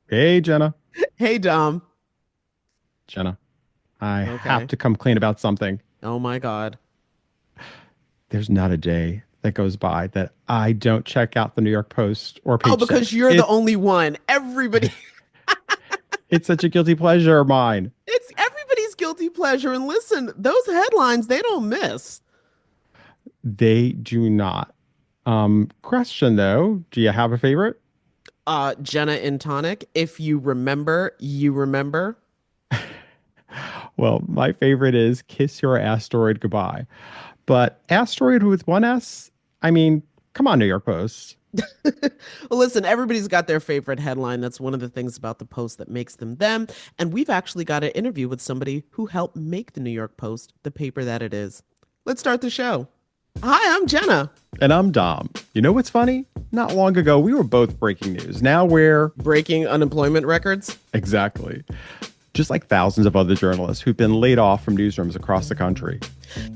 Hey, Jenna. Hey, Dom. Jenna, I have Okay. to come clean about something. Oh my God. There's not a day that goes by that I don't check out the New York Post or Oh, Page because Six. you're the only one. It's such a guilty pleasure of mine. It's everybody's guilty pleasure. And listen, those headlines, they don't miss. They do not. Question though, do you have a favorite? Jenna and Tonic, if you remember, you remember. Well, my favorite is Kiss Your Asteroid Goodbye. But asteroid with one S? I mean, come on, New York Post. Well, listen, everybody's got their favorite headline. That's one of the things about the Post that makes them them. And we've actually got an interview with somebody who helped make the New York Post the paper that it is. Let's start the show. Hi, I'm Jenna. And I'm Dom. You know what's funny? Not long ago, we were both breaking news. Now we're Breaking unemployment records. exactly just like thousands of other journalists who've been laid off from newsrooms across the country.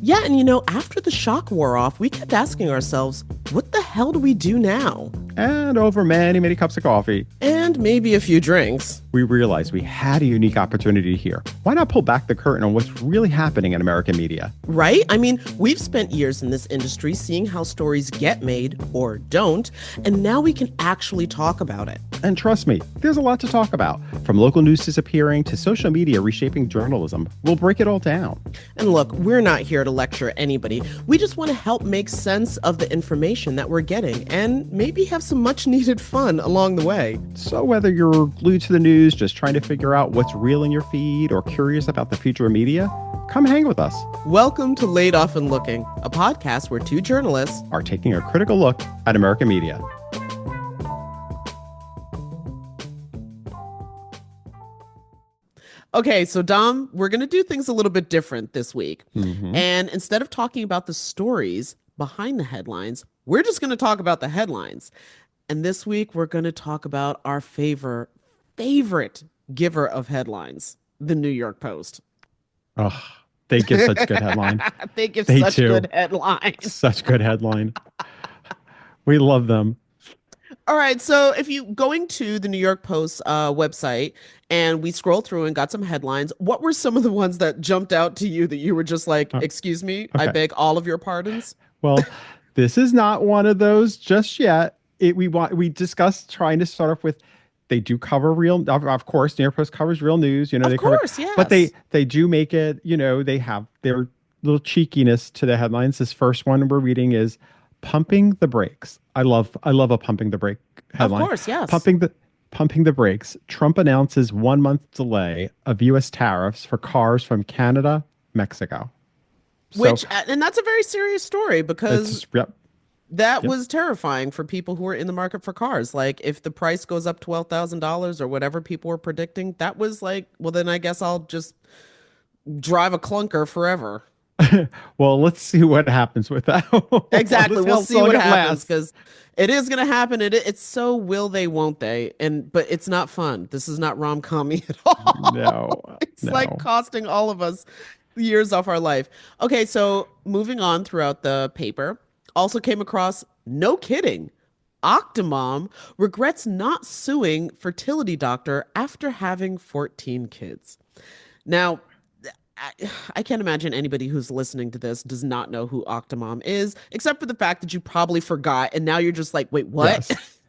Yeah, and after the shock wore off, we kept asking ourselves, what the hell do we do now? And over many, many cups of coffee, And maybe a few drinks. we realized we had a unique opportunity here. Why not pull back the curtain on what's really happening in American media? Right? I mean, we've spent years in this industry seeing how stories get made or don't, and now we can actually talk about it. And trust me, there's a lot to talk about. From local news disappearing to social media reshaping journalism, we'll break it all down. And look, we're not here to lecture anybody. We just want to help make sense of the information that we're getting and maybe have some much needed fun along the way. So whether you're glued to the news, just trying to figure out what's real in your feed, or curious about the future of media, come hang with us. Welcome to Laid Off and Looking, a podcast where two journalists Are taking a critical look at American media. Okay, so Dom, we're going to do things a little bit different this week. Hmm. And instead of talking about the stories behind the headlines, we're just going to talk about the headlines. And this week, we're going to talk about our favorite giver of headlines, the New York Post. Oh, they give such good headline. They give They such do. good headlines. Such good headline. We love them. All right, so if you going to the New York Post website and we scroll through and got some headlines, what were some of the ones that jumped out to you that you were just like, Uh, "Excuse me, I okay. beg all of your pardons"? Well, this is not one of those just yet. We discussed trying to start off with they do cover real of course, New York Post covers real news, Of they cover, course, but yes. they do make it, they have their little cheekiness to the headlines. This first one we're reading is pumping the brakes. I love a pumping the brake Of headline. course, yes. Pumping the pumping the brakes. Trump announces 1 month delay of US tariffs for cars from Canada, Mexico. So And that's a very serious story because it's yep, that yep. was terrifying for people who are in the market for cars. Like if the price goes up $12,000 or whatever people were predicting, that was like, well, then I guess I'll just drive a clunker forever. Well, let's see what happens with that. Exactly. Let's see We'll how see long what it happens lasts. because it is going to happen. It's so will they, won't they? And but it's not fun. This is not rom-commy at all. No, It's like no. costing all of us years off our life. Okay, so moving on throughout the paper, also came across no kidding. Octomom regrets not suing fertility doctor after having 14 kids. Now, I can't imagine anybody who's listening to this does not know who Octomom is, except for the fact that you probably forgot, and now you're just like, wait, what? Yes.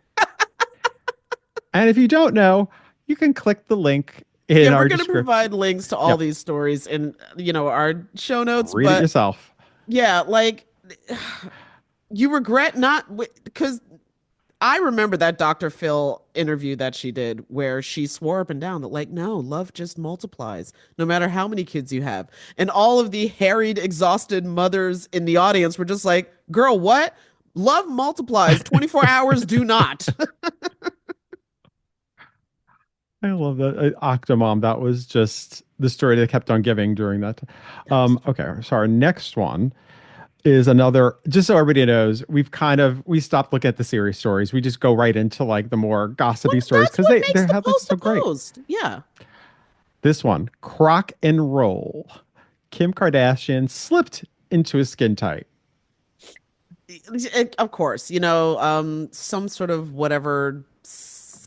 And if you don't know, you can click the link Yeah, in we're our gonna description. provide links to all Yep. these stories in our show notes, Read it but yourself. yeah, like you regret not because I remember that Dr. Phil interview that she did where she swore up and down that, like, no, love just multiplies no matter how many kids you have. And all of the harried, exhausted mothers in the audience were just like, girl, what? Love multiplies. 24 hours do not. I love that. Octomom. That was just the story that kept on giving during that. Okay. So our next one is another, just so everybody knows, we stopped looking at the serious stories. We just go right into like the more Well, gossipy stories that's because what their makes the headlines are post a so great. post. Yeah. This one, crock and roll. Kim Kardashian slipped into a skin tight. Of course, some sort of whatever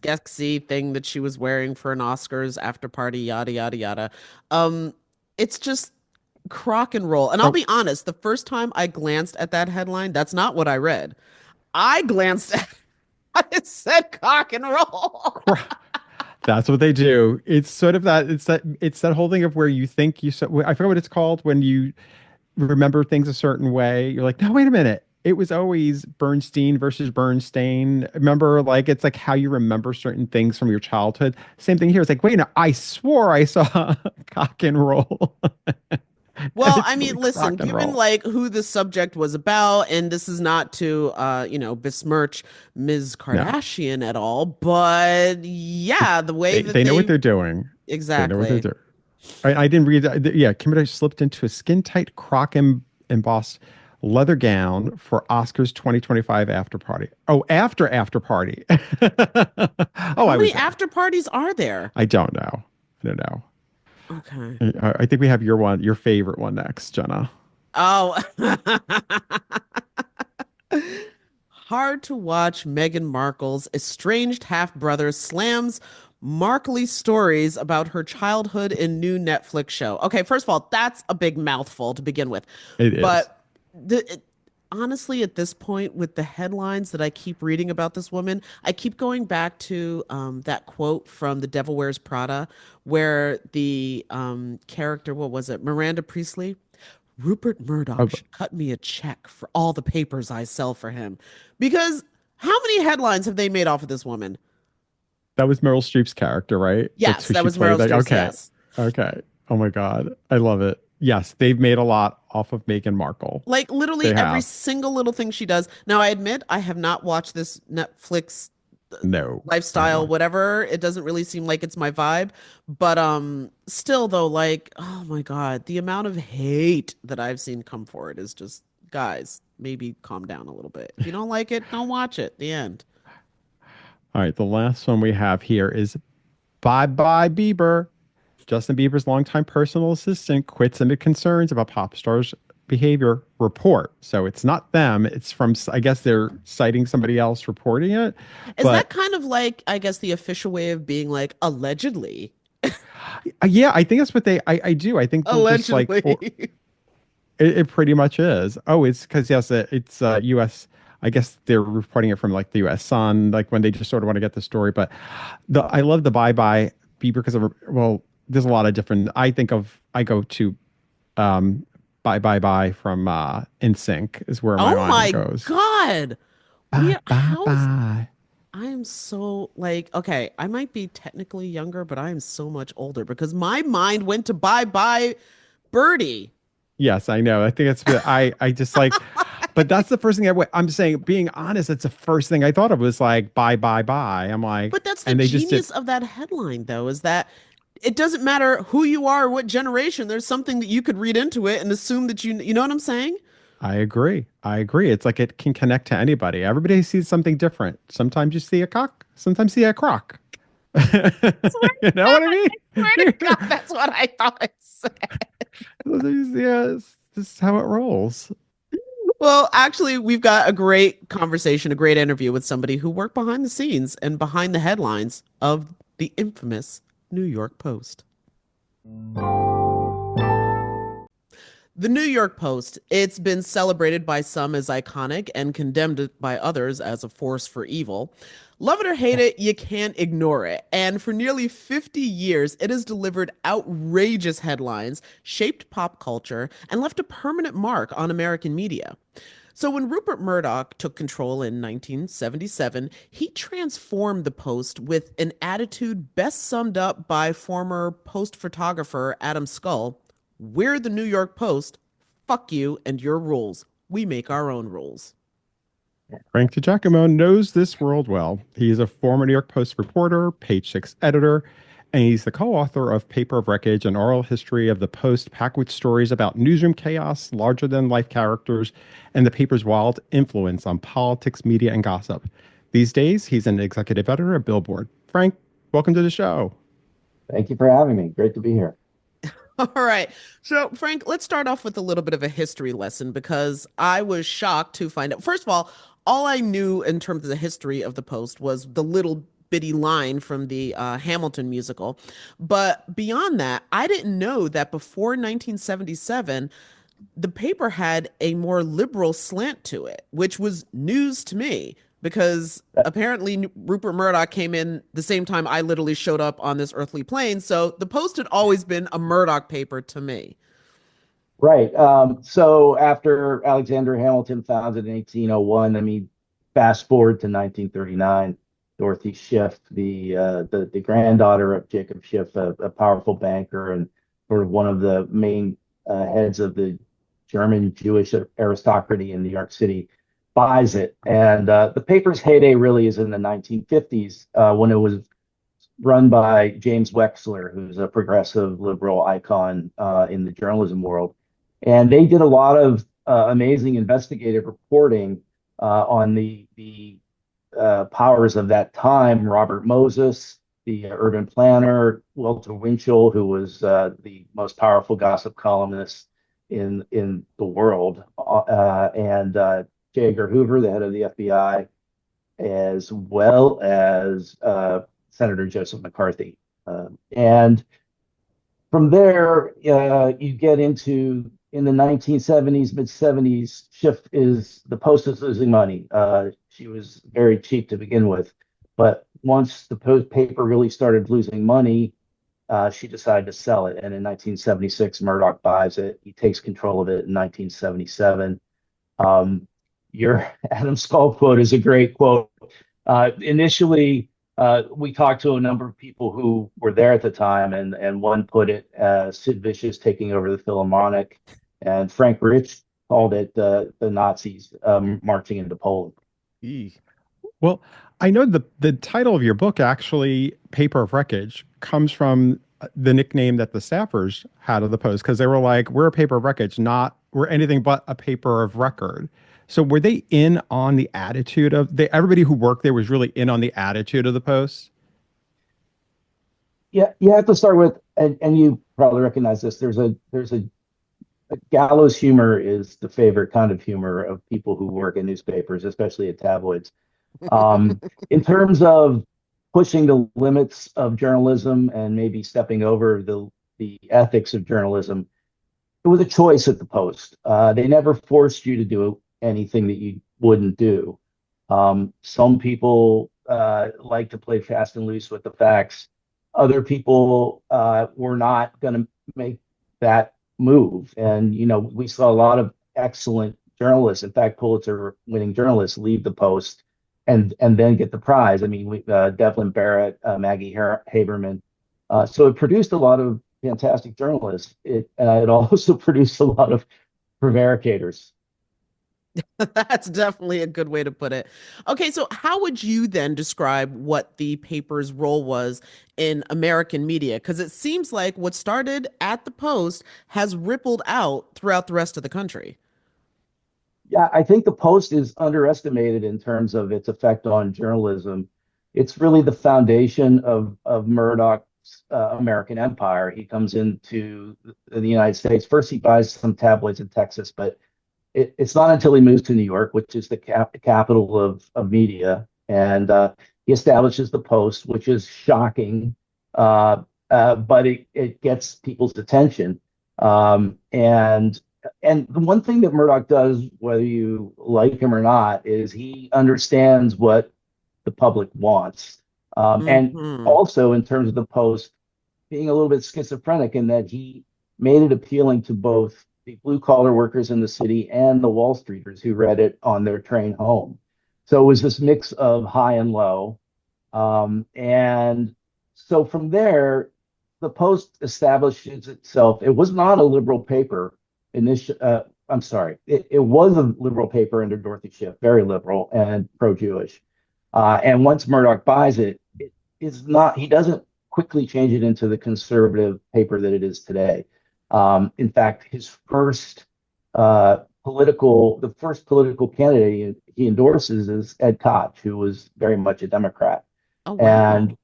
skexy thing that she was wearing for an Oscars after party, yada yada yada. Um, it's just crock and roll. And I'll Oh, be honest, the first time I glanced at that headline, that's not what I read. I glanced at it said cock and roll. cr- that's what they do. It's sort of that. It's that whole thing of where you think you. I forget what it's called when you remember things a certain way. You're like, no, wait a minute. It was always Bernstein versus Bernstein. Remember, like it's like how you remember certain things from your childhood. Same thing here. It's like, wait, no, I swore I saw cock and roll, and Well, I it's mean, really listen, crock and given roll. like who the subject was about, and this is not to besmirch Ms. No, Kardashian at all, but yeah, the way that they know what they they're doing. They know what they're exactly. doing. I didn't read that. Yeah, Kim Kardashian slipped into a skin tight croc embossed leather gown for Oscars 2025 after party. Oh, after party. Oh, How I was many there. after parties are there? I don't know. I don't know. Okay. I think we have your favorite one next, Jenna. Oh. Hard to watch Meghan Markle's estranged half-brother slams Markley stories about her childhood in new Netflix show. Okay, first of all, that's a big mouthful to begin with. It is. But honestly, at this point, with the headlines that I keep reading about this woman, I keep going back to that quote from The Devil Wears Prada, where the character, what was it, Miranda Priestley? Rupert Oh, Murdoch should cut me a check for all the papers I sell for him. Because how many headlines have they made off of this woman? that was Meryl Streep's character, right? That's Yes, who that she was played. Meryl Like, Streep. okay. Yes. Okay. Oh my God. I love it. Yes, they've made a lot off of Meghan Markle. Like They literally every have. single little thing she does. Now, I admit I have not watched this Netflix No, I have lifestyle, not. whatever. It doesn't really seem like it's my vibe. But still though, like, oh my God, the amount of hate that I've seen come for it is just, guys, maybe calm down a little bit. If you don't like it, don't watch it. The end. All right, the last one we have here is Bye Bye Bieber. Justin Bieber's longtime personal assistant quits amid concerns about pop star's behavior report. So it's not them. It's from, I guess they're citing somebody else reporting it. Is that But kind of like, I guess, the official way of being like, allegedly? yeah, I think that's what I do. I think they'll just like, or Allegedly. it pretty much is. Oh, it's because, yes, it's US. I guess they're reporting it from like the US Sun, like when they just sort of want to get the story. But I love the Bye Bye Bieber because of, well, there's a lot of different, I go to um Bye Bye Bye from NSYNC is where my Oh mind my goes. God. Bye bye How is, bye. I am so like, okay, I might be technically younger, but I am so much older because my mind went to Bye Bye Birdie. Yes, I know. I think it's I just like, but that's the first thing I'm saying, being honest, it's the first thing I thought of was like bye bye bye. I'm like, But that's the and they just did. genius of that headline, though, is that it doesn't matter who you are or what generation, there's something that you could read into it and assume that you know what I'm saying? I agree. I agree. It's like it can connect to anybody. Everybody sees something different. Sometimes you see a cock, sometimes you see a croc. Swear You to know God, what I I swear to mean? God, that's what I thought I said. Yeah, this is how it rolls. Well, actually, we've got a great conversation, a great interview with somebody who worked behind the scenes and behind the headlines of the infamous New York Post. The New York Post, it's been celebrated by some as iconic and condemned by others as a force for evil. Love it or hate it, you can't ignore it. And for nearly 50 years, it has delivered outrageous headlines, shaped pop culture, and left a permanent mark on American media. So when Rupert Murdoch took control in 1977, he transformed the Post with an attitude best summed up by former Post photographer Adam Scull. We're the New York Post. Fuck you and your rules. We make our own rules. Frank DiGiacomo knows this world well. He is a former New York Post reporter, Page Six editor, and he's the co-author of Paper of Wreckage, an oral history of the Post, packed with stories about newsroom chaos, larger-than-life characters, and the paper's wild influence on politics, media, and gossip. These days, he's an executive editor at Billboard. Frank, welcome to the show. Thank you for having me. Great to be here. All right. So, Frank, let's start off with a little bit of a history lesson because I was shocked to find out. First of all I knew in terms of the history of the Post was the little bitty line from the Hamilton musical. But beyond that, I didn't know that before 1977, the paper had a more liberal slant to it, which was news to me because apparently Rupert Murdoch came in the same time I literally showed up on this earthly plane. So the Post had always been a Murdoch paper to me. Right. So after Alexander Hamilton founded in 1801, I mean, fast forward to 1939, Dorothy Schiff, the granddaughter of Jacob Schiff, a powerful banker and sort of one of the main heads of the German Jewish aristocracy in New York City, buys it. And the paper's heyday really is in the 1950s when it was run by James Wexler, who's a progressive liberal icon in the journalism world. And they did a lot of amazing investigative reporting on the powers of that time. Robert Moses, the urban planner, Walter Winchell, who was the most powerful gossip columnist in the world, and J. Edgar Hoover, the head of the FBI, as well as Senator Joseph McCarthy. And from there, you get into in the 1970s, mid 70s. The Post is losing money. She was very cheap to begin with, but once the Post paper really started losing money, she decided to sell it. And in 1976, Murdoch buys it. He takes control of it in 1977. Um, your Adam Skull quote is a great quote. Initially, we talked to a number of people who were there at the time, and one put it as Sid Vicious taking over the Philharmonic, and Frank Rich called it the Nazis marching into Poland. Eek. Well, I know the title of your book, actually, Paper of Wreckage, comes from the nickname that the staffers had of the Post because they were like, we're a paper of wreckage, not we're anything but a paper of record. So were they in on the attitude of everybody who worked there was really in on the attitude of the Post? Yeah, you have to start with, and you probably recognize this. There's a gallows humor is the favorite kind of humor of people who work in newspapers, especially at tabloids. In terms of pushing the limits of journalism and maybe stepping over the ethics of journalism, it was a choice at the Post. They never forced you to do anything that you wouldn't do. Some people like to play fast and loose with the facts. Other people were not going to make that move. And, we saw a lot of excellent journalists, in fact, Pulitzer winning journalists leave the Post and then get the prize. I mean, Devlin Barrett, Maggie Haberman. So it produced a lot of fantastic journalists. It also produced a lot of prevaricators. That's definitely a good way to put it. Okay, so how would you then describe what the paper's role was in American media? Because it seems like what started at the Post has rippled out throughout the rest of the country. Yeah, I think the Post is underestimated in terms of its effect on journalism. It's really the foundation of Murdoch's American empire. He comes into the United States. First, he buys some tabloids in Texas, but it's not until he moves to New York, which is the capital of media, and he establishes the Post, which is shocking, but it gets people's attention. And the one thing that Murdoch does, whether you like him or not, is he understands what the public wants. And Hmm. also, in terms of the Post, being a little bit schizophrenic in that he made it appealing to both the blue collar workers in the city and the Wall Streeters who read it on their train home. So it was this mix of high and low. And so from there, the Post establishes itself. It was not a liberal paper initially. I'm sorry, it was a liberal paper under Dorothy Schiff, very liberal and pro-Jewish. And once Murdoch buys it, it is not. He doesn't quickly change it into the conservative paper that it is today. In fact, the first political candidate he endorses is Ed Koch, who was very much a Democrat. Oh, And wow.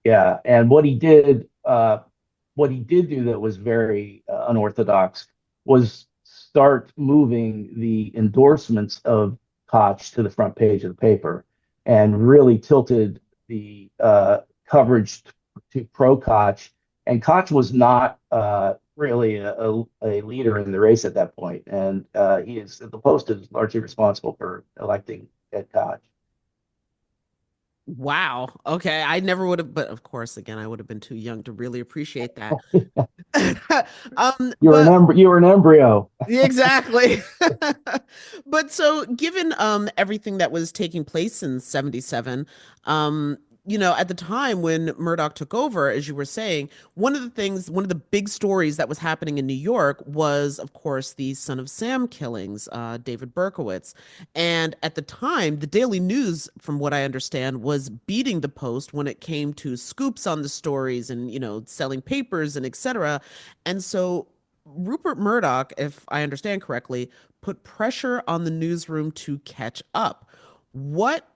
yeah, and what he did do that was very unorthodox was start moving the endorsements of Koch to the front page of the paper, and really tilted. the coverage to pro Koch, and Koch was not really a leader in the race at that point, and the Post is largely responsible for electing Ed Koch. Wow. Okay. I never would have, but of course, again, I would have been too young to really appreciate that. But You were an embryo. exactly. But so given everything that was taking place in 77, at the time when Murdoch took over, as you were saying, one of the big stories that was happening in New York was, of course, the Son of Sam killings, David Berkowitz. And at the time, the Daily News, from what I understand, was beating the Post when it came to scoops on the stories and, selling papers and etc. And so Rupert Murdoch, if I understand correctly, put pressure on the newsroom to catch up. What,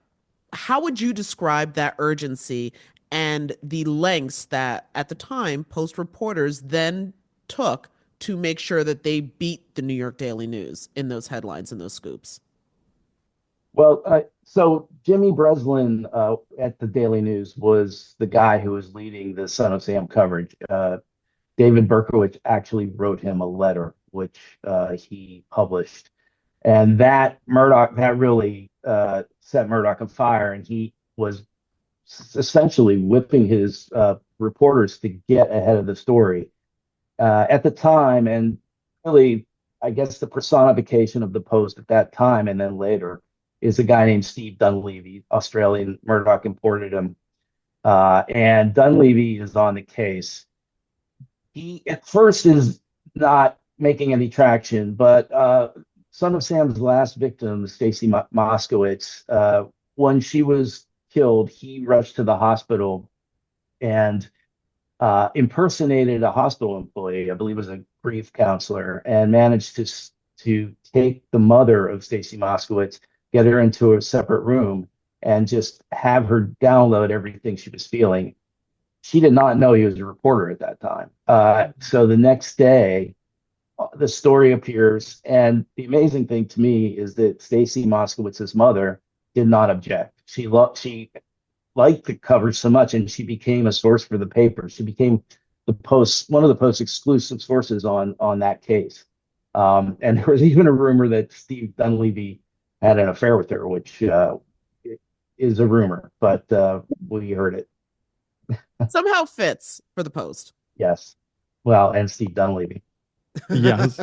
how would you describe that urgency and the lengths that at the time Post reporters then took to make sure that they beat the New York Daily News in those headlines and those scoops? Well, so Jimmy Breslin at the Daily News was the guy who was leading the Son of Sam coverage. David Berkowitz actually wrote him a letter, which he published, and that really set Murdoch on fire, and he was essentially whipping his reporters to get ahead of the story at the time, and really, I guess the personification of the Post at that time and then later is a guy named Steve Dunleavy, Australian. Murdoch imported him, and Dunleavy is on the case. He at first is not making any traction, but Son of Sam's last victim, Stacy Moskowitz, when she was killed, he rushed to the hospital and impersonated a hospital employee, I believe it was a grief counselor, and managed to take the mother of Stacy Moskowitz, get her into a separate room, and just have her download everything she was feeling. She did not know he was a reporter at that time. So the next day, the story appears, and the amazing thing to me is that Stacy Moskowitz's mother did not object. She liked the coverage so much, and she became a source for the paper. She became one of the Post's exclusive sources on that case. And there was even a rumor that Steve Dunleavy had an affair with her, which is a rumor, but we heard it. Somehow fits for the Post. Yes. Well, and Steve Dunleavy. Yes.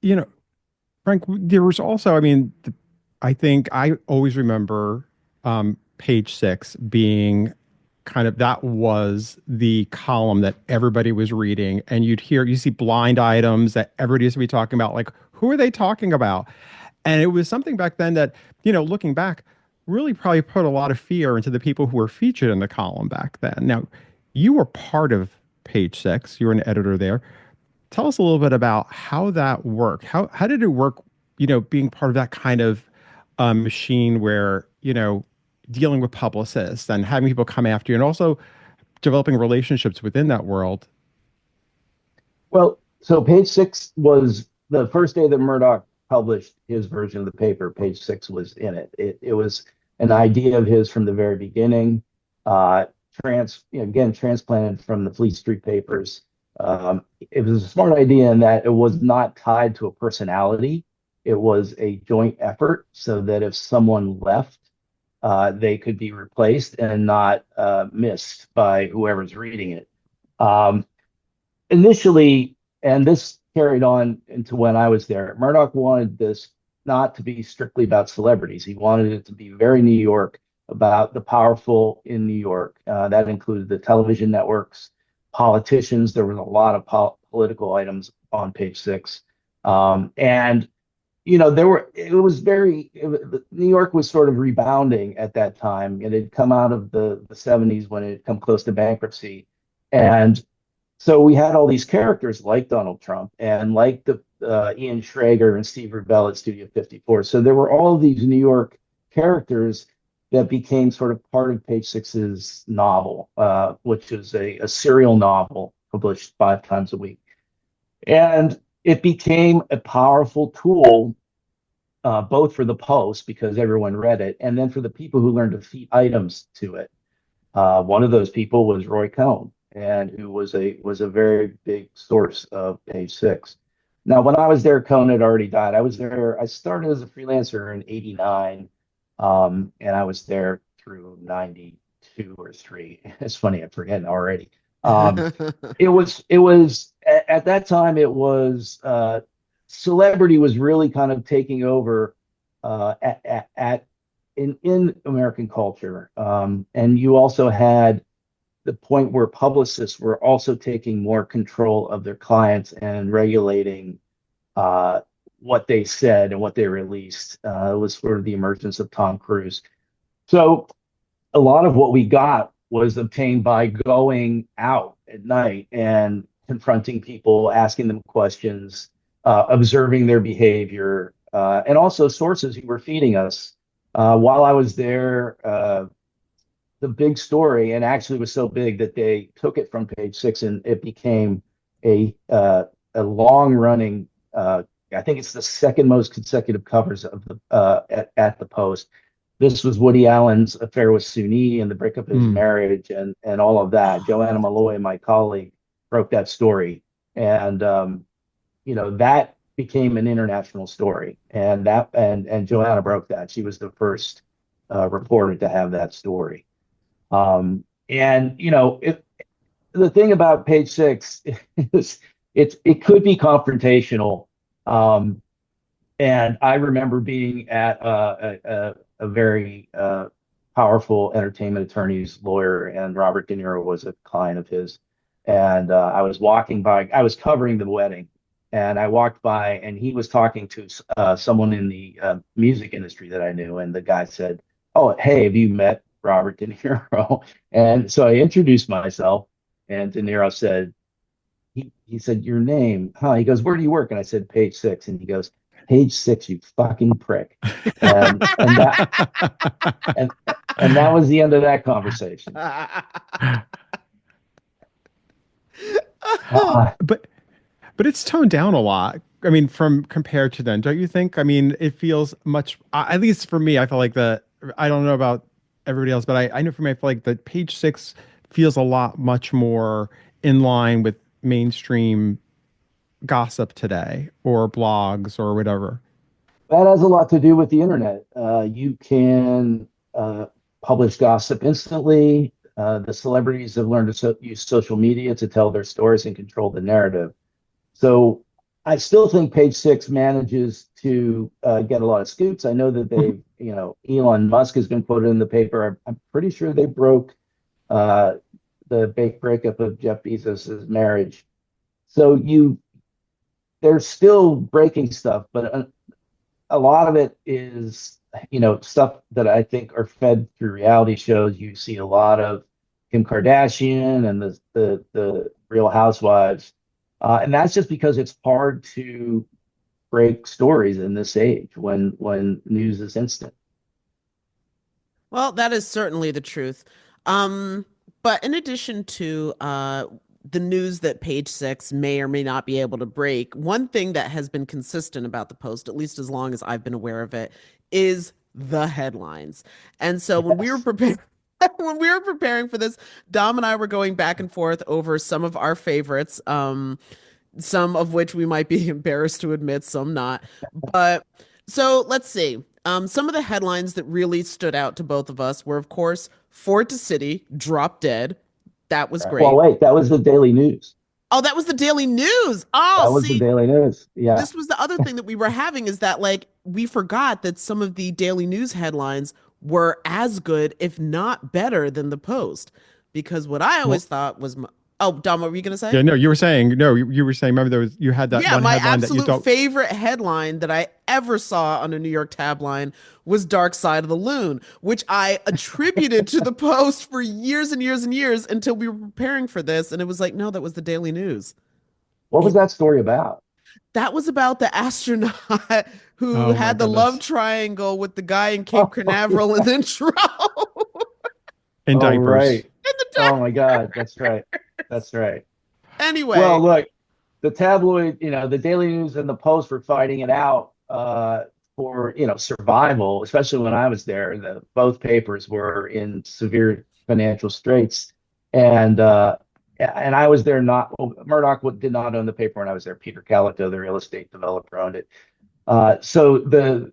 You know, Frank, there was also, I mean, I think I always remember page 6 being kind of, that was the column that everybody was reading. And you see blind items that everybody used to be talking about, like, who are they talking about? And it was something back then that, looking back, really probably put a lot of fear into the people who were featured in the column back then. Now, you were part of page 6, you were an editor there. Tell us a little bit about how that worked. How did it work, being part of that kind of machine where, dealing with publicists and having people come after you and also developing relationships within that world? Well, so page 6 was the first day that Murdoch published his version of the paper. Page 6 was in it. It was an idea of his from the very beginning. Transplanted from the Fleet Street papers. It was a smart idea in that it was not tied to a personality. It was a joint effort so that if someone left, they could be replaced and not missed by whoever's reading it. Initially, and this carried on into when I was there, Murdoch wanted this not to be strictly about celebrities. He wanted it to be very New York, about the powerful in New York. That included the television networks, politicians. There was a lot of political items on page 6. And New York was sort of rebounding at that time. It had come out of the 70s when it had come close to bankruptcy. And so we had all these characters like Donald Trump and like the Ian Schrager and Steve Rubell at Studio 54. So there were all these New York characters that became sort of part of page 6's novel, which is a serial novel published 5 times a week. And it became a powerful tool both for the Post because everyone read it, and then for the people who learned to feed items to it. One of those people was Roy Cohn, and who was a very big source of Page Six. Now, when I was there, Cohn had already died. I was there. I started as a freelancer in '89, and I was there through '92 or three. It's funny, I'm forgetting already. Um, it was at that time. It was celebrity was really kind of taking over at in American culture. And you also had the point where publicists were also taking more control of their clients and regulating uh, what they said and what they released. It was sort of the emergence of Tom Cruise. So a lot of what we got was obtained by going out at night and confronting people, asking them questions, observing their behavior, and also sources who were feeding us. While I was there, the big story, and actually was so big that they took it from Page Six, and it became a long running. I think it's the second most consecutive covers of the at the Post. This was Woody Allen's affair with Suni and the breakup of his Mm. marriage and all of that. Joanna Malloy, my colleague, broke that story, and that became an international story, and Joanna broke that. She was the first reporter to have that story. And the thing about Page Six is it could be confrontational. Um, and I remember being at a very powerful entertainment attorney's lawyer, and Robert De Niro was a client of his. And I was walking by, I was covering the wedding, and I walked by, and he was talking to someone in the music industry that I knew. And the guy said, "Oh, hey, have you met Robert De Niro?" And so I introduced myself, and De Niro said, he said, "Your name, huh?" He goes, "Where do you work?" And I said, "Page Six." And he goes, "Page Six, you fucking prick." And and that was the end of that conversation. Uh, But it's toned down a lot. I mean, from compared to then, don't you think? I mean, it feels much, at least for me, I feel like I don't know about everybody else, but I know for me, I feel like the Page Six feels a lot much more in line with mainstream gossip today or blogs or whatever. that has a lot to do with the internet. You can publish gossip instantly. The celebrities have learned to use social media to tell their stories and control the narrative. So I still think Page Six manages to get a lot of scoops. I know that Elon Musk has been quoted in the paper. I'm pretty sure they broke uh, the breakup of Jeff Bezos's marriage. So they're still breaking stuff, but a lot of it is, stuff that I think are fed through reality shows. You see a lot of Kim Kardashian and the Real Housewives, and that's just because it's hard to break stories in this age when news is instant. Well, that is certainly the truth. Um, but in addition to the news that Page Six may or may not be able to break, one thing that has been consistent about the Post, at least as long as I've been aware of it, is the headlines. And so when we were Yes. preparing when we were preparing for this, Dom and I were going back and forth over some of our favorites. Some of which we might be embarrassed to admit, some not. But so let's see. Some of the headlines that really stood out to both of us were, of course, Ford to City, drop dead. That was Right. Well, great. wait, that was the Daily News. Oh, that was the Daily News. Oh, That was the see, Daily News. Yeah. this was the other thing that we were having is that, like, we forgot that some of the Daily News headlines were as good, if not better, than the Post. Because what I Well, always thought was, oh, Dom, what were you going to say? yeah, no, you were saying, no, you were saying, remember you had that Yeah, one my headline that you absolute thought, favorite headline that I ever saw on a New York tabline was Dark Side of the Loon, which I attributed to the Post for years and years and years until we were preparing for this. And it was like, no, that was the Daily News. What was It that story about? That was about the astronaut who oh my had the love goodness, triangle with the guy in Cape Oh, Canaveral and yeah. then drove in Oh, diapers. right. in the Oh my dark. God. That's right. That's right. Anyway, Well, look, the tabloid, the Daily News and the Post were fighting it out. for survival, especially when I was there. Both papers were in severe financial straits, and I was there not well, Murdoch did not own the paper when I was there. Peter Calico, the real estate developer, owned it. So the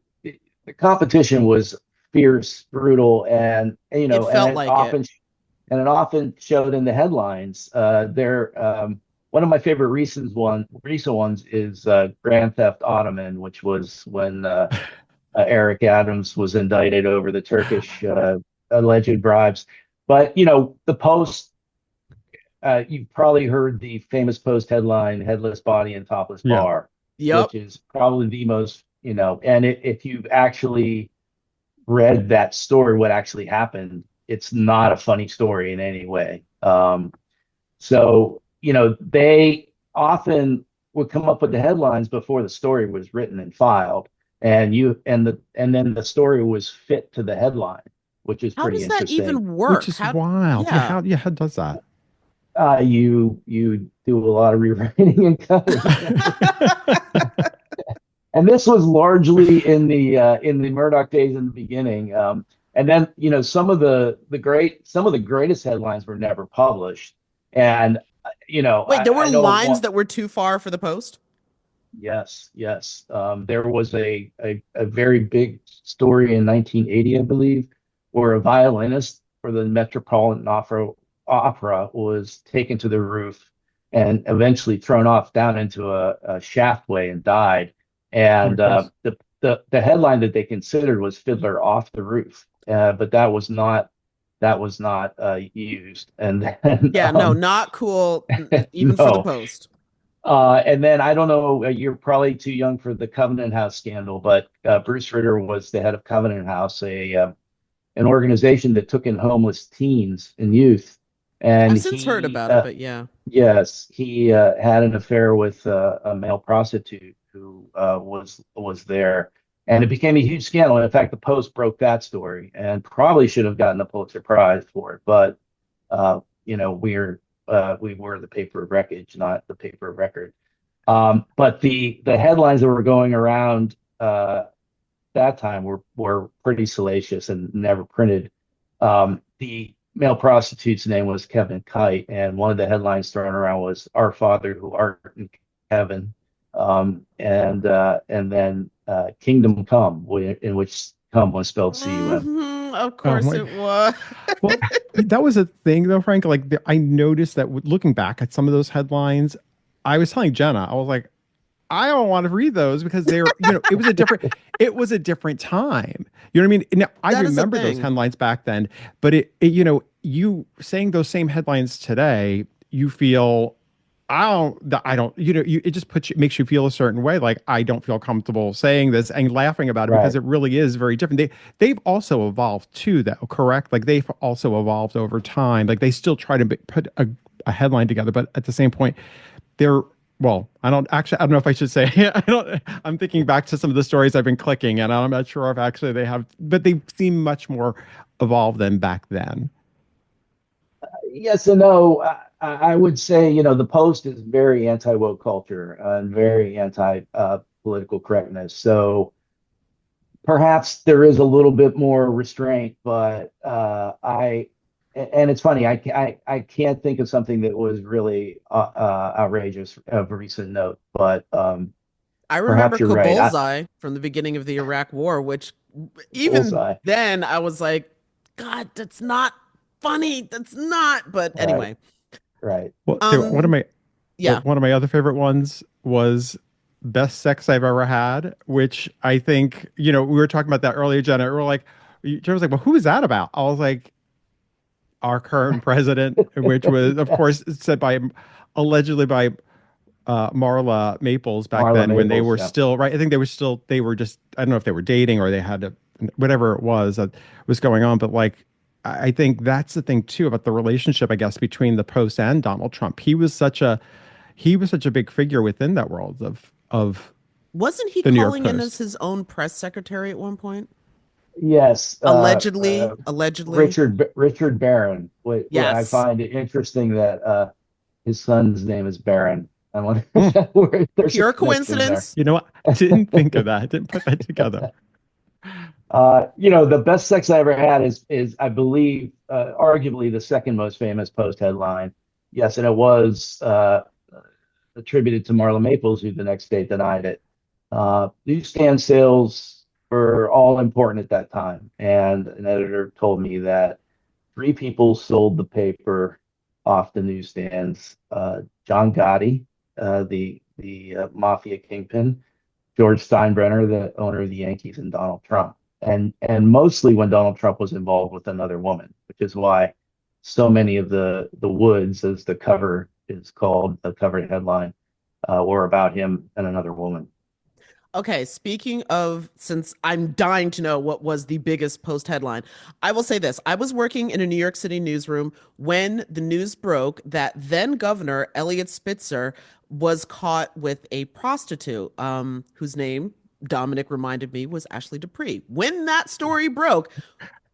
competition was fierce, brutal, It and felt like it. it often showed in the headlines. One of my favorite recent ones is Grand Theft Ottoman, which was when Eric Adams was indicted over the Turkish alleged bribes. But the Post, you've probably heard the famous Post headline, "Headless Body and Topless Yeah. Bar," Yep. which is probably the most, and if you've actually read that story, what actually happened, it's not a funny story in any way. So, they often would come up with the headlines before the story was written and filed, and then the story was fit to the headline, which is How pretty does that interesting. even Which work? is wild. Yeah, Yeah. how does that? You do a lot of rewriting and cutting. And this was largely in the Murdoch days in the beginning. And then some of the greatest headlines were never published. And Wait, there were I know lines one. that were too far for the Post? Yes, yes. There was a very big story in 1980, I believe, where a violinist for the Metropolitan Opera was taken to the roof and eventually thrown off down into a shaftway and died. Oh my And goodness. the headline that they considered was "Fiddler Off the Roof," but that was not used. And then Yeah, no, not cool, even for the no. Post. And then I don't know, you're probably too young for the Covenant House scandal, but Bruce Ritter was the head of Covenant House, an organization that took in homeless teens and youth. And I've since heard about it, but yeah. yes, he had an affair with a male prostitute who was there, and it became a huge scandal. And in fact, the Post broke that story, and probably should have gotten a Pulitzer Prize for it. But we were the paper of wreckage, not the paper of record. But the headlines that were going around that time were pretty salacious and never printed. The male prostitute's name was Kevin Kite, and one of the headlines thrown around was "Our Father who art in heaven," and then "Kingdom Come," in which "come" was spelled C-U-M. Of Oh course my. it was. Well, that was a thing though, Frank. Like I noticed that looking back at some of those headlines, I was telling Jenna, I was like, I don't want to read those because they're, it was a different time. You know what I mean? Now, I That is a remember those thing. headlines back then, but you saying those same headlines today, you feel, I don't, it just makes you feel a certain way. Like I don't feel comfortable saying this and laughing about it because Right. it really is very different. They've also evolved too, though, correct? Like they've also evolved over time. Like they still try to put a headline together, but at the same point, they're well, I don't know if I should say I'm thinking back to some of the stories I've been clicking and I'm not sure if actually they have, but they seem much more evolved than back then. Yes and no. I would say, the Post is very anti-woke culture and very anti political correctness. So perhaps there is a little bit more restraint, but and it's funny, I can't think of something that was really outrageous of recent note, but I remember perhaps you're right. Bullseye from the beginning of the Iraq War, which even Bullseye. then I was like, God, that's not funny. That's not. But Right, anyway, right. Well, um, yeah, one of my other favorite ones was best sex I've ever had, which I think, we were talking about that earlier, Jenna. We were like, Jenna was like, well, who is that about? I was like, our current president, which was, of course, said by allegedly by Marla Maples back Marla then when they Maples, were yeah. still right. I think they were just, I don't know if they were dating or they had to, whatever it was that was going on. But like, I think that's the thing too about the relationship, I guess, between the Post and Donald Trump. He was such a big figure within that world of wasn't he the New York calling in as Post. his own press secretary at one point? Yes, Allegedly. Richard Barron. What I Yes. find it interesting that his son's name is Barron. I wonder Mm. where there's a Pure connection there. coincidence. You know what? I didn't think of that. I didn't put that together. The best sex I ever had is I believe arguably the second most famous post headline. Yes, and it was attributed to Marla Maples, who the next day denied it. Newsstand sales were all important at that time, and an editor told me that three people sold the paper off the newsstands: John Gotti, the mafia kingpin, George Steinbrenner, the owner of the Yankees, and Donald Trump. And mostly when Donald Trump was involved with another woman, which is why so many of the woods, as the cover is called, the cover headline, were about him and another woman. Okay, speaking of, since I'm dying to know what was the biggest post headline, I will say this. I was working in a New York City newsroom when the news broke that then Governor Eliot Spitzer was caught with a prostitute, whose name Dominic reminded me was Ashley Dupree. When that story broke,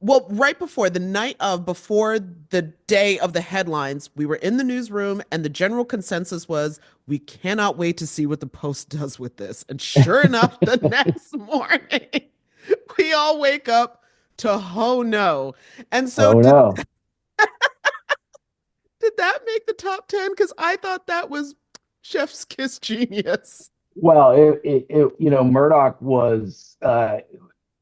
well, right before the night of, before the day of the headlines, we were in the newsroom, and the general consensus was we cannot wait to see what the Post does with this. And sure enough, the next morning, we all wake up to oh no. And so Oh no. did that make the top 10? Because I thought that was chef's kiss genius. Well, Murdoch was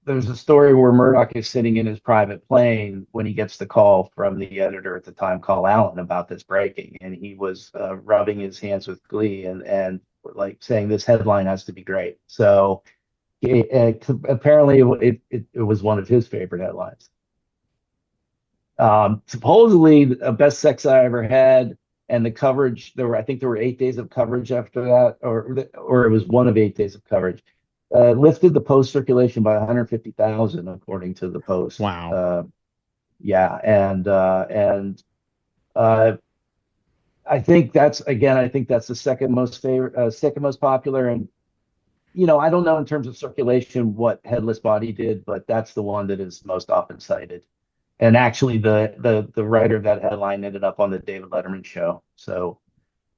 there's a story where Murdoch is sitting in his private plane when he gets the call from the editor at the time, Carl Allen, about this breaking, and he was rubbing his hands with glee and like saying this headline has to be great. So apparently it was one of his favorite headlines. Supposedly, the best sex I ever had, and the coverage. I think there were 8 days of coverage after that, or it was one of 8 days of coverage. Lifted the Post circulation by 150,000, according to the Post. Wow. Yeah, and I think that's again, I think that's the second most popular, and I don't know in terms of circulation what Headless Body did, but that's the one that is most often cited. And actually, the writer of that headline ended up on the David Letterman show, so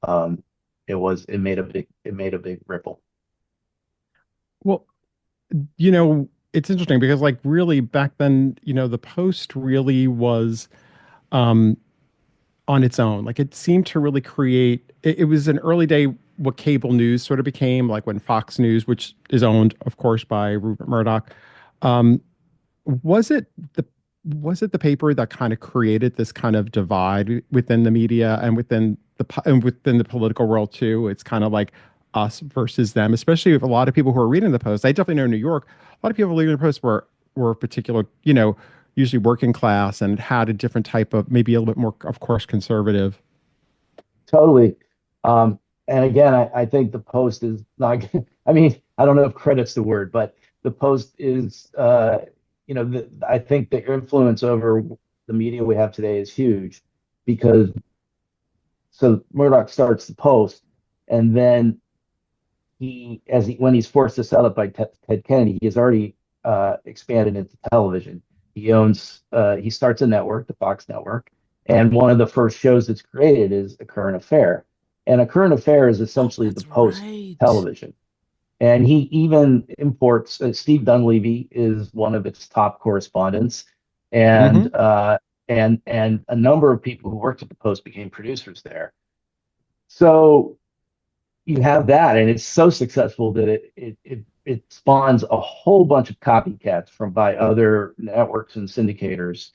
it made a big ripple. Well, it's interesting because like really back then, the Post really was um on its own. Like it seemed to really create it was an early day what cable news sort of became, like when Fox News, which is owned, of course, by Rupert Murdoch. Um, was it the was it the paper that kind of created this kind of divide within the media and within the political world too? It's kind of like us versus them, especially with a lot of people who are reading the Post. I definitely know in New York, a lot of people reading the Post were particular, usually working class and had a different type of maybe a little bit more, of course, conservative. Totally. And again, I think the Post is not, I mean, I don't know if credit's the word, but the Post is, I think the influence over the media we have today is huge because so Murdoch starts the Post, and then when he's forced to sell it by Ted Kennedy, he has already expanded into television. He starts a network, the Fox network, and one of the first shows that's created is A Current Affair. And A Current Affair is Oh, essentially the that's Post right. television. And he even imports Steve Dunleavy is one of its top correspondents, Hmm. and a number of people who worked at the Post became producers there. So you have that, and it's so successful that it spawns a whole bunch of copycats from by other networks and syndicators.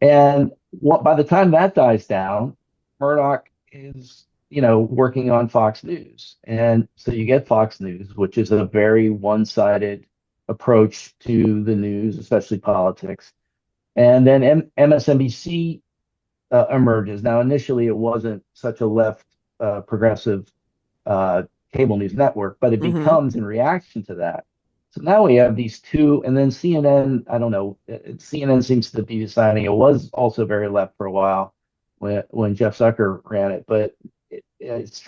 And by the time that dies down, Murdoch is, working on Fox News. And so you get Fox News, which is a very one-sided approach to the news, especially politics. And then MSNBC emerges. Now, initially, it wasn't such a left progressive cable news network, but it Hmm. becomes in reaction to that. So now we have these two, and then CNN. I don't know. CNN seems to be deciding it was also very left for a while when Jeff Zucker ran it, but it's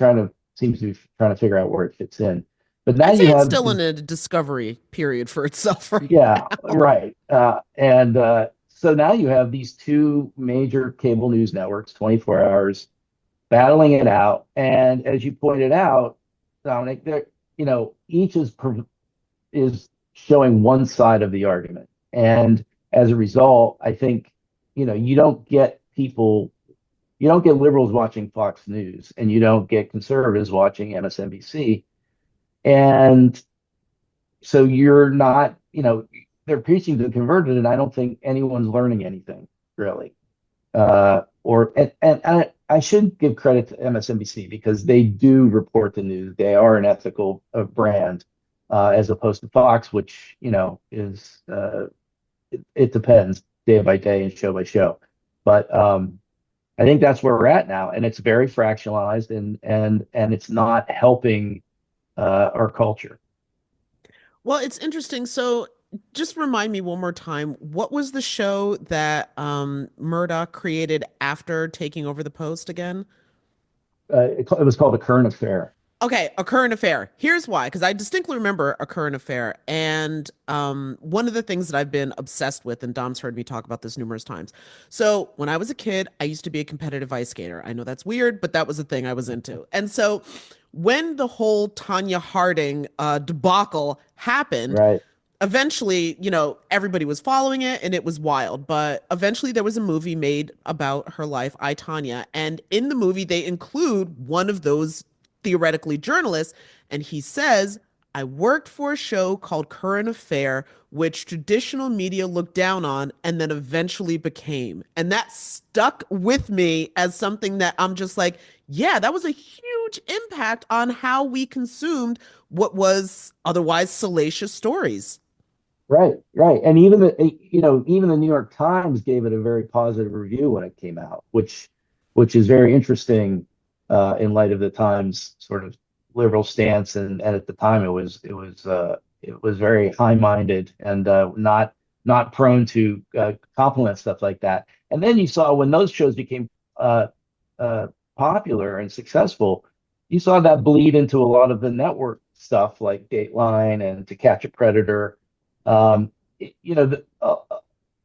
seems to be trying to figure out where it fits in. But now I'd say you it's have still in a discovery period for itself right yeah, now. right, and so now you have these two major cable news networks, 24 hours, battling it out. And as you pointed out, Dominic, each is showing one side of the argument. And as a result, I think, you don't get people, you don't get liberals watching Fox News and you don't get conservatives watching MSNBC. And so you're not, they're preaching to the converted, and I don't think anyone's learning anything really. I should give credit to MSNBC because they do report the news. They are an ethical brand, as opposed to Fox, which is it depends day by day and show by show. But I think that's where we're at now, and it's very fractionalized, and it's not helping our culture. Well, it's interesting. So just remind me one more time, what was the show that Murdoch created after taking over the Post again? It was called A Current Affair. Okay, A Current Affair. Here's why, because I distinctly remember A Current Affair. And one of the things that I've been obsessed with, and Dom's heard me talk about this numerous times. So when I was a kid, I used to be a competitive ice skater. I know that's weird, but that was the thing I was into. And so when the whole Tanya Harding debacle happened, Right. eventually, everybody was following it and it was wild. But eventually there was a movie made about her life, I, Tanya. And in the movie, they include one of those theoretically journalists. And he says, I worked for a show called Current Affair, which traditional media looked down on and then eventually became. And that stuck with me as something that I'm just like, yeah, that was a huge impact on how we consumed what was otherwise salacious stories. Right, right. And even the New York Times gave it a very positive review when it came out, which is very interesting in light of the Times sort of liberal stance, and at the time it was very high-minded and not prone to compliment stuff like that. And then you saw when those shows became uh, popular and successful, you saw that bleed into a lot of the network stuff like Dateline and To Catch a Predator. um,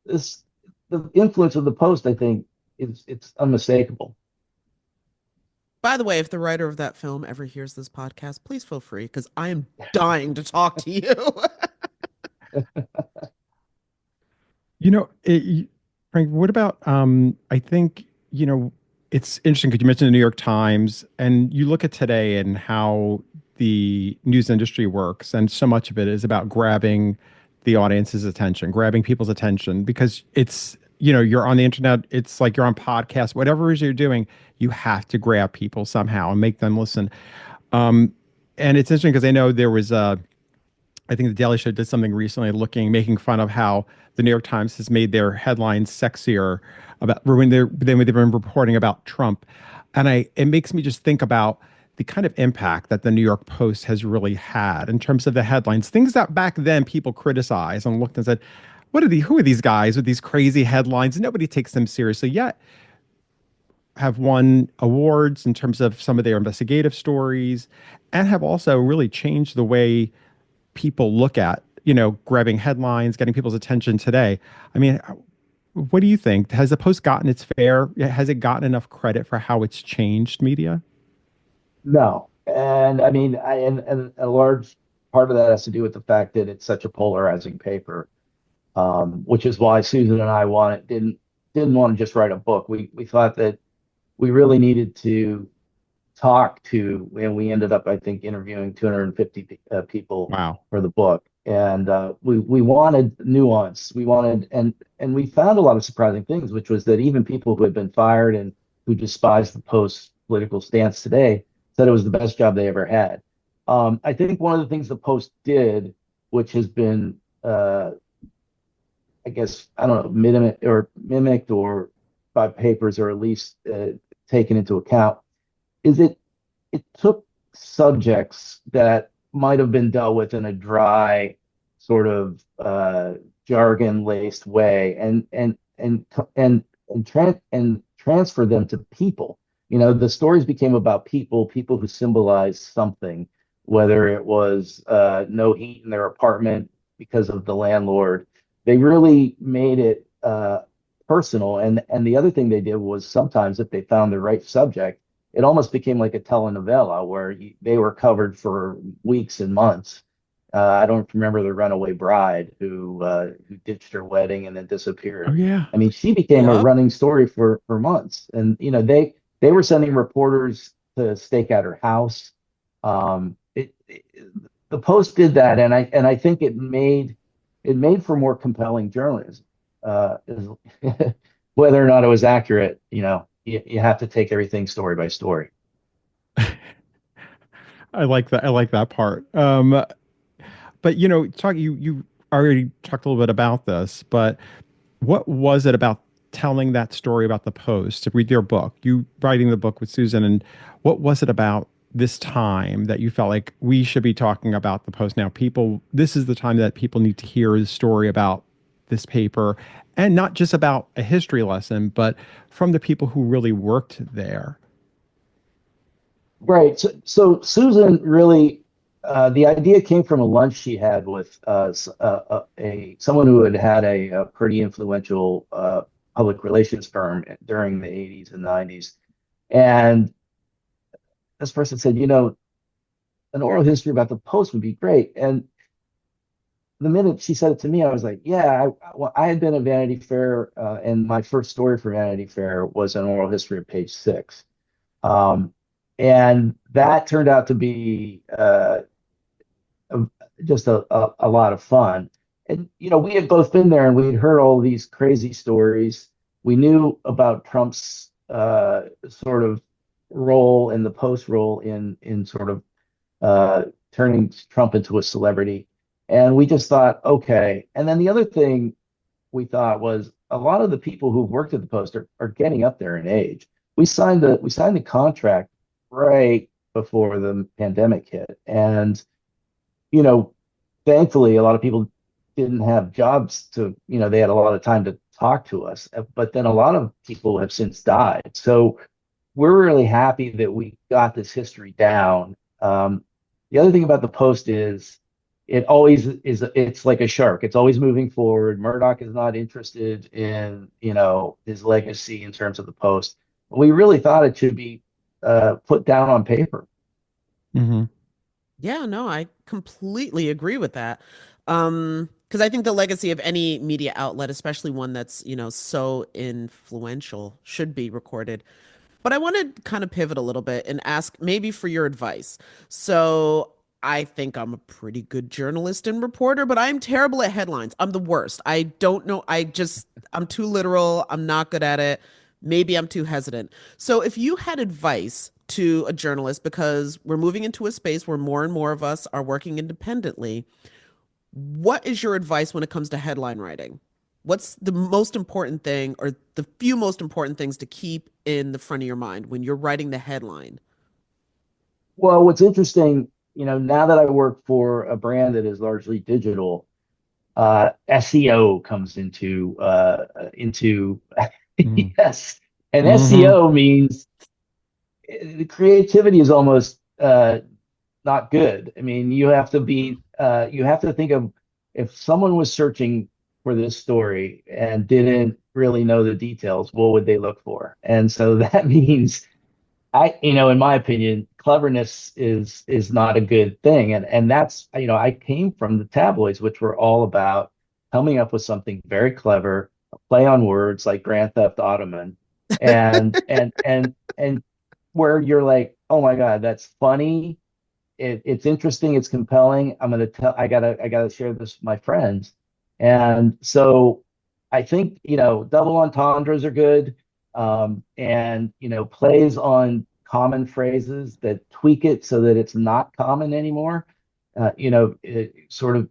this the influence of the Post, I think, it's unmistakable. By the way, if the writer of that film ever hears this podcast, please feel free because I am dying to talk to you. Frank, what about I think, it's interesting because you mentioned the New York Times and you look at today and how the news industry works, and so much of it is about grabbing the audience's attention, grabbing people's attention because you're on the internet, it's like you're on podcasts, whatever it is you're doing, you have to grab people somehow and make them listen. Um, and it's interesting because I know there was I think the Daily Show did something recently making fun of how the New York Times has made their headlines sexier about when they've been reporting about Trump. And it makes me just think about the kind of impact that the New York Post has really had in terms of the headlines, things that back then people criticized and looked and said, who are these guys with these crazy headlines? Nobody takes them seriously yet have won awards in terms of some of their investigative stories and have also really changed the way people look at, grabbing headlines, getting people's attention today. I mean, what do you think? Has the Post gotten its fair? Has it gotten enough credit for how it's changed media? No, and I mean, and a large part of that has to do with the fact that it's such a polarizing paper, which is why Susan and I didn't want to just write a book. We thought that we really needed to talk to, and we ended up, I think, interviewing 250 people Wow. for the book. And we wanted nuance. We wanted, and we found a lot of surprising things, which was that even people who had been fired and who despise the Post's political stance today said it was the best job they ever had. I think one of the things the Post did, which has been, I guess, I don't know, mimicked or by papers, or at least taken into account, is it took subjects that might have been dealt with in a dry sort of jargon laced way, and transfer them to people. The stories became about people who symbolized something, whether it was no heat in their apartment because of the landlord. They really made it personal. And the other thing they did was, sometimes if they found the right subject, it almost became like a telenovela where they were covered for weeks and months. I don't remember the runaway bride who ditched her wedding and then Oh disappeared. yeah. I mean, she became a Yup. running story for months, and they were sending reporters to stake out her house. The Post did that, and I think it made for more compelling journalism. Is- whether or not it was accurate, you have to take everything story by story. I like that. I like that part. But you already talked a little bit about this, but what was it about telling that story about the Post to read your book, you writing the book with Susan, and what was it about this time that you felt like we should be talking about the Post now? People, this is the time that people need to hear the story about this paper, and not just about a history lesson, but from the people who really worked there. Right. So Susan really, the idea came from a lunch she had with a someone who had a pretty influential public relations firm during the 80s and 90s. And this person said, an oral history about the Post would be great. And the minute she said it to me, I was like, yeah, well, I had been at Vanity Fair, and my first story for Vanity Fair was an oral history of Page Six. Um, and that turned out to be a- just a lot of fun. And, we had both been there and we'd heard all these crazy stories. We knew about Trump's sort of role and the Post role in sort of uh, turning Trump into a celebrity. And we just thought, okay. And then the other thing we thought was a lot of the people who've worked at the Post are getting up there in age. We signed the contract right before the pandemic hit, and you know, thankfully, a lot of people didn't have jobs they had a lot of time to talk to us. But then a lot of people have since died. So we're really happy that we got this history down. The other thing about the Post is it's like a shark. It's always moving forward. Murdoch is not interested in, his legacy in terms of the Post. We really thought it should be put down on paper. Hmm. Yeah, no, I completely agree with that. Because I think the legacy of any media outlet, especially one that's, so influential, should be recorded. But I want to kind of pivot a little bit and ask maybe for your advice. So I think I'm a pretty good journalist and reporter, but I'm terrible at headlines. I'm the worst. I don't know. I'm too literal. I'm not good at it. Maybe I'm too hesitant. So if you had advice to a journalist, because we're moving into a space where more and more of us are working independently, what is your advice when it comes to headline writing? What's the most important thing or the few most important things to keep in the front of your mind when you're writing the headline? Well, what's interesting, now that I work for a brand that is largely digital, SEO comes into Hmm. yes, and Hmm. SEO means the creativity is almost not good. I mean, you have to think of if someone was searching for this story and didn't really know the details, what would they look for? And so that means in my opinion, cleverness is not a good thing. And that's, I came from the tabloids, which were all about coming up with something very clever, a play on words like Grand Theft Ottoman, and where you're like, oh my God, that's funny. It's interesting, it's compelling. I gotta share this with my friends. And so I think, double entendres are good. And plays on common phrases that tweak it so that it's not common anymore. Sort of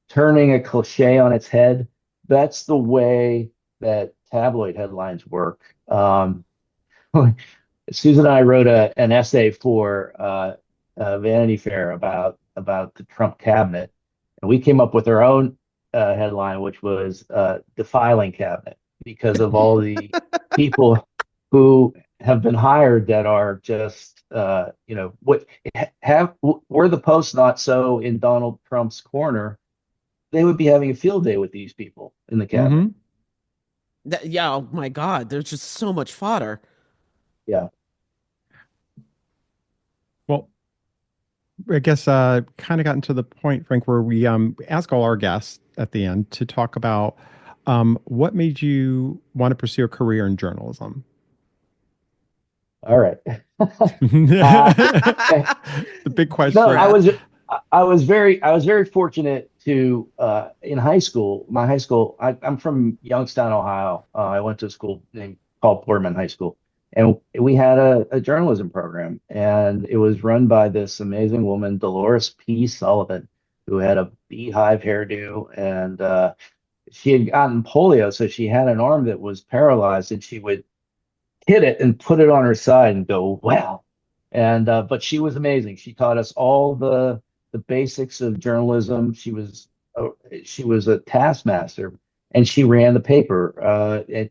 turning a cliche on its head. That's the way that tabloid headlines work. Susan and I wrote an essay for Vanity Fair about the Trump cabinet, and we came up with our own headline, which was "Defiling Cabinet," because of all the people who have been hired that are just what have were the Post not so in Donald Trump's corner, they would be having a field day with these people in the cabinet. Hmm. Yeah, oh my God, there's just so much fodder. Yeah. Well, I guess kind of gotten to the point, Frank, where we ask all our guests at the end to talk about what made you want to pursue a career in journalism. All right. uh, The big no, Deep question. breath. I was very fortunate to in high school. My high school, I'm from Youngstown, Ohio. I went to a school called Portman High School, and we had a journalism program, and it was run by this amazing woman, Dolores P. Sullivan, who had a beehive hairdo, and she had gotten polio, so she had an arm that was paralyzed, and she would hit it and put it on her side and go, wow. And but she was amazing. She taught us all the basics of journalism. She was a taskmaster, and she ran the paper. And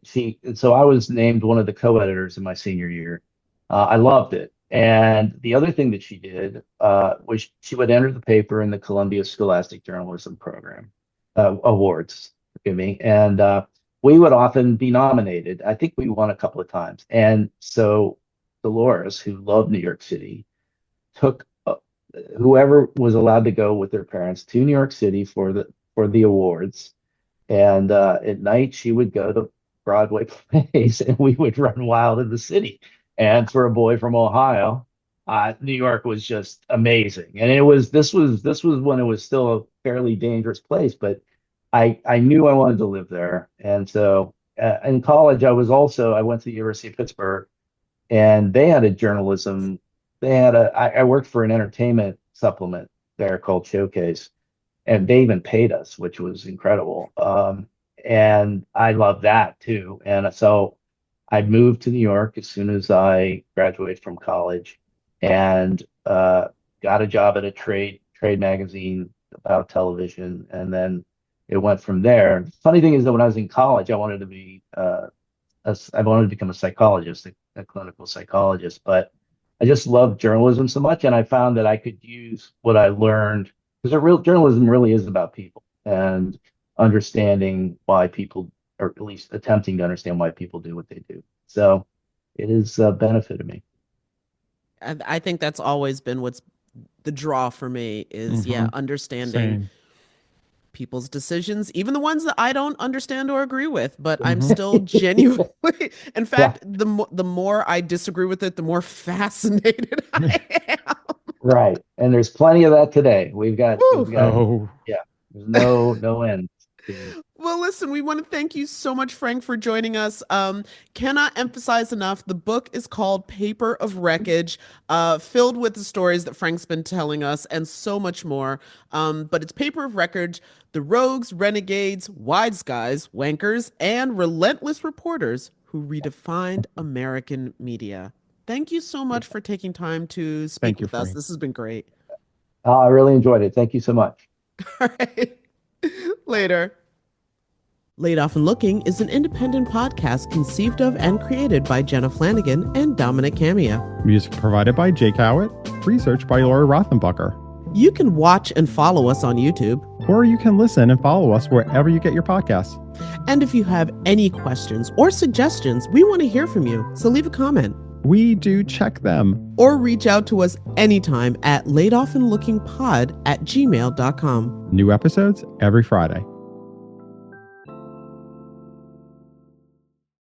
so I was named one of the co-editors in my senior year. I loved it. And the other thing that she did was she would enter the paper in the Columbia Scholastic Journalism Program awards. Forgive me. And we would often be nominated. I think we won a couple of times. And so Dolores, who loved New York City, took whoever was allowed to go with their parents to New York City for the awards. And at night, she would go to Broadway plays, and we would run wild in the city. And for a boy from Ohio, New York was just amazing. And this was when it was still a fairly dangerous place, but I knew I wanted to live there. And so in college, I went to the University of Pittsburgh, and they had a journalism. I worked for an entertainment supplement there called Showcase, and they even paid us, which was incredible. And I love that too. And so I moved to New York as soon as I graduated from college, and got a job at a trade magazine about television, and then it went from there. Funny thing is that when I was in college, I wanted to become a psychologist, a clinical psychologist, but I just loved journalism so much, and I found that I could use what I learned, because real journalism really is about people and understanding why people, or at least attempting to understand why people do what they do. So it has benefited me. And I think that's always been what's the draw for me is, yeah, Hmm. understanding Same. people's decisions, even the ones that I don't understand or agree with, but I'm Hmm. still genuinely, in Yeah, fact, the more I disagree with it, the more fascinated I am. right. And there's plenty of that today. Woo. We've got Oh, yeah, there's no end to Well, listen, we want to thank you so much, Frank, for joining us. Cannot emphasize enough. The book is called Paper of Wreckage, filled with the stories that Frank's been telling us and so much more. But it's Paper of Wreckage, the rogues, renegades, wise guys, wankers, and relentless reporters who redefined American media. Thank you so much for taking time to speak thank you, with us. Frank. This has been great. I really enjoyed it. Thank you so much. All right. Later. Laid Off and Looking is an independent podcast conceived of and created by Jenna Flanagan and Dominic Camia. Music provided by Jake Howitt. Research by Laura Rothenbucker. You can watch and follow us on YouTube. Or you can listen and follow us wherever you get your podcasts. And if you have any questions or suggestions, we want to hear from you. So leave a comment. We do check them. Or reach out to us anytime at laidoffandlookingpod@gmail.com. New episodes every Friday.